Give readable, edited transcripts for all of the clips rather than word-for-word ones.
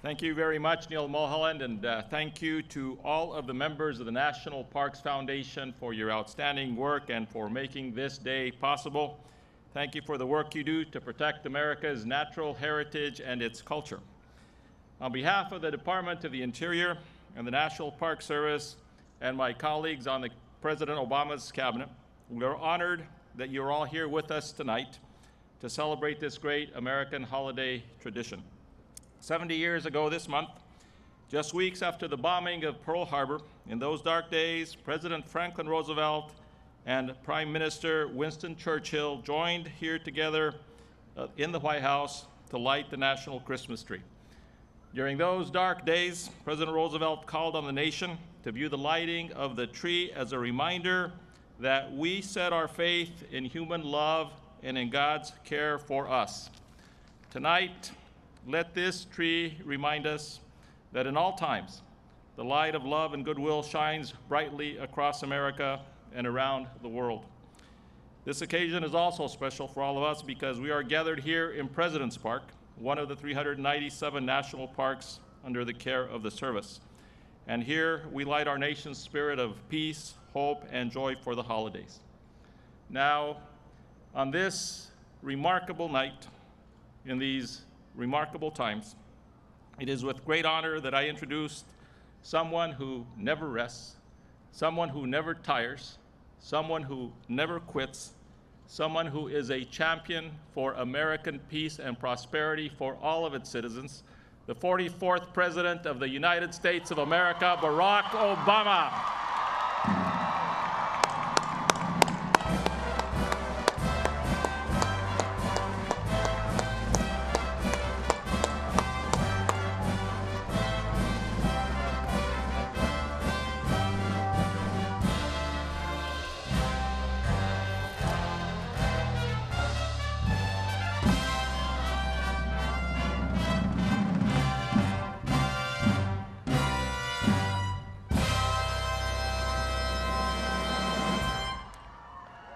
Thank you very much, Neil Mulholland, and thank you to all of the members of the National Parks Foundation for your outstanding work and for making this day possible. Thank you for the work you do to protect America's natural heritage and its culture. On behalf of the Department of the Interior and the National Park Service and my colleagues on the President Obama's cabinet, we are honored that you're all here with us tonight to celebrate this great American holiday tradition. 70 years ago this month, just weeks after the bombing of Pearl Harbor, in those dark days, President Franklin Roosevelt and Prime Minister Winston Churchill joined here together in the White House to light the national Christmas tree. During those dark days, President Roosevelt called on the nation to view the lighting of the tree as a reminder that we set our faith in human love and in God's care for us. Tonight, let this tree remind us that in all times, the light of love and goodwill shines brightly across America and around the world. This occasion is also special for all of us because we are gathered here in President's Park, one of the 397 national parks under the care of the service. And here we light our nation's spirit of peace, hope, and joy for the holidays. Now, on this remarkable night, in these remarkable times, it is with great honor that I introduce someone who never rests, someone who never tires, someone who never quits, someone who is a champion for American peace and prosperity for all of its citizens, the 44th President of the United States of America, Barack Obama.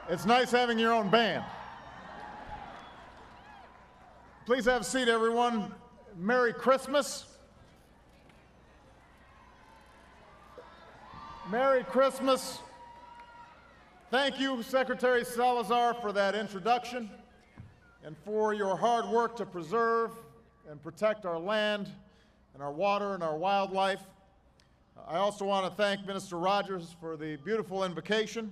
It's nice having your own band. Please have a seat, everyone. Merry Christmas. Merry Christmas. Thank you, Secretary Salazar, for that introduction and for your hard work to preserve and protect our land and our water and our wildlife. I also want to thank Minister Rogers for the beautiful invocation,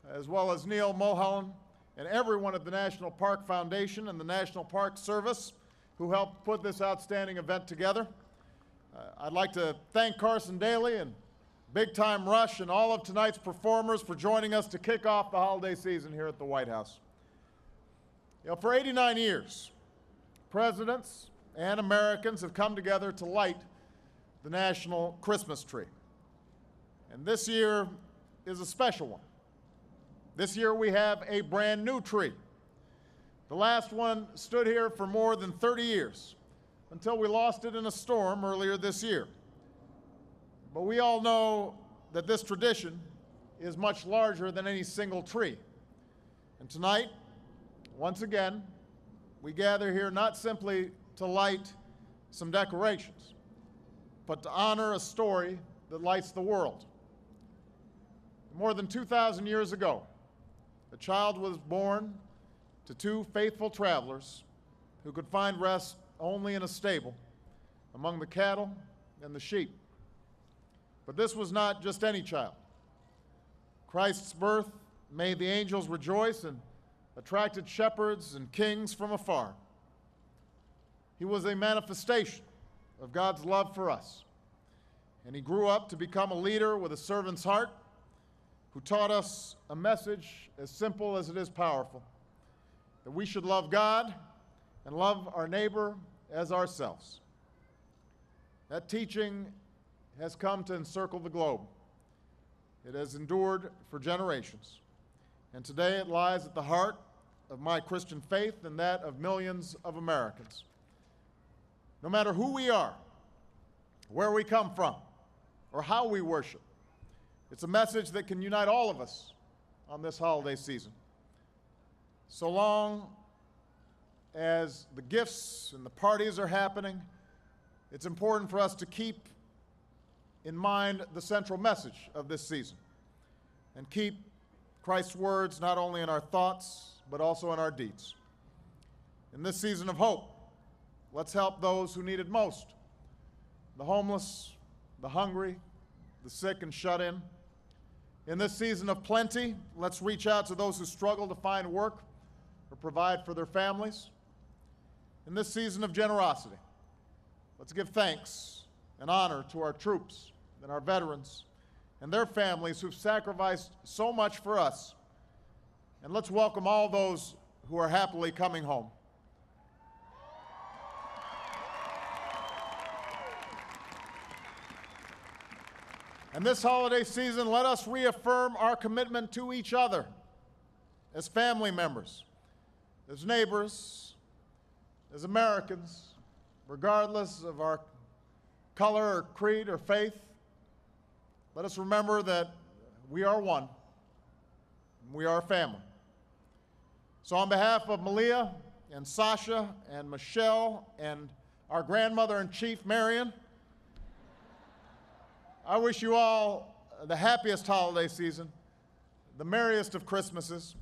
as well as Neil Mulholland and everyone at the National Park Foundation and the National Park Service who helped put this outstanding event together. I'd like to thank Carson Daly and Big Time Rush and all of tonight's performers for joining us to kick off the holiday season here at the White House. You know, for 89 years, presidents and Americans have come together to light the national Christmas tree. And this year is a special one. This year we have a brand new tree. The last one stood here for more than 30 years until we lost it in a storm earlier this year. But we all know that this tradition is much larger than any single tree. And tonight, once again, we gather here not simply to light some decorations, but to honor a story that lights the world. More than 2,000 years ago, a child was born to two faithful travelers who could find rest only in a stable among the cattle and the sheep. But this was not just any child. Christ's birth made the angels rejoice and attracted shepherds and kings from afar. He was a manifestation of God's love for us. And he grew up to become a leader with a servant's heart, who taught us a message as simple as it is powerful, that we should love God and love our neighbor as ourselves. That teaching has come to encircle the globe. It has endured for generations, and today it lies at the heart of my Christian faith and that of millions of Americans. No matter who we are, where we come from, or how we worship, it's a message that can unite all of us on this holiday season. So long as the gifts and the parties are happening, it's important for us to keep in mind the central message of this season and keep Christ's words not only in our thoughts, but also in our deeds. In this season of hope, let's help those who need it most: the homeless, the hungry, the sick and shut in. In this season of plenty, let's reach out to those who struggle to find work or provide for their families. In this season of generosity, let's give thanks and honor to our troops and our veterans and their families who've sacrificed so much for us. And let's welcome all those who are happily coming home. And this holiday season, let us reaffirm our commitment to each other as family members, as neighbors, as Americans, regardless of our color or creed or faith. Let us remember that we are one, and we are a family. So on behalf of Malia and Sasha and Michelle and our grandmother-in-chief, Marion, I wish you all the happiest holiday season, the merriest of Christmases.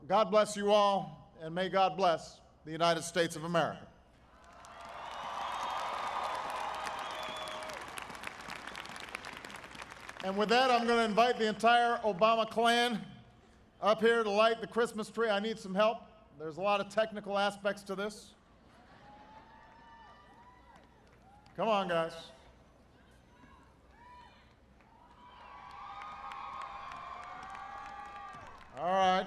God bless you all, and may God bless the United States of America. And with that, I'm going to invite the entire Obama clan up here to light the Christmas tree. I need some help. There's a lot of technical aspects to this. Come on, guys. All right.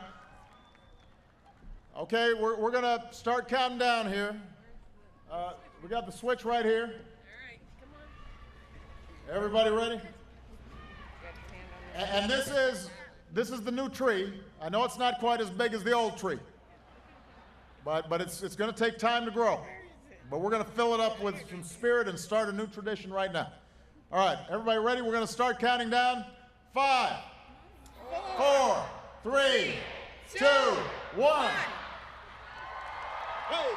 Okay, we're going to start counting down here. We got the switch right here. All right, come on. Everybody ready? And this is the new tree. I know it's not quite as big as the old tree, but it's going to take time to grow. But we're going to fill it up with some spirit and start a new tradition right now. All right, everybody ready? We're going to start counting down. 5, 4, 3, 2, 1. Hey!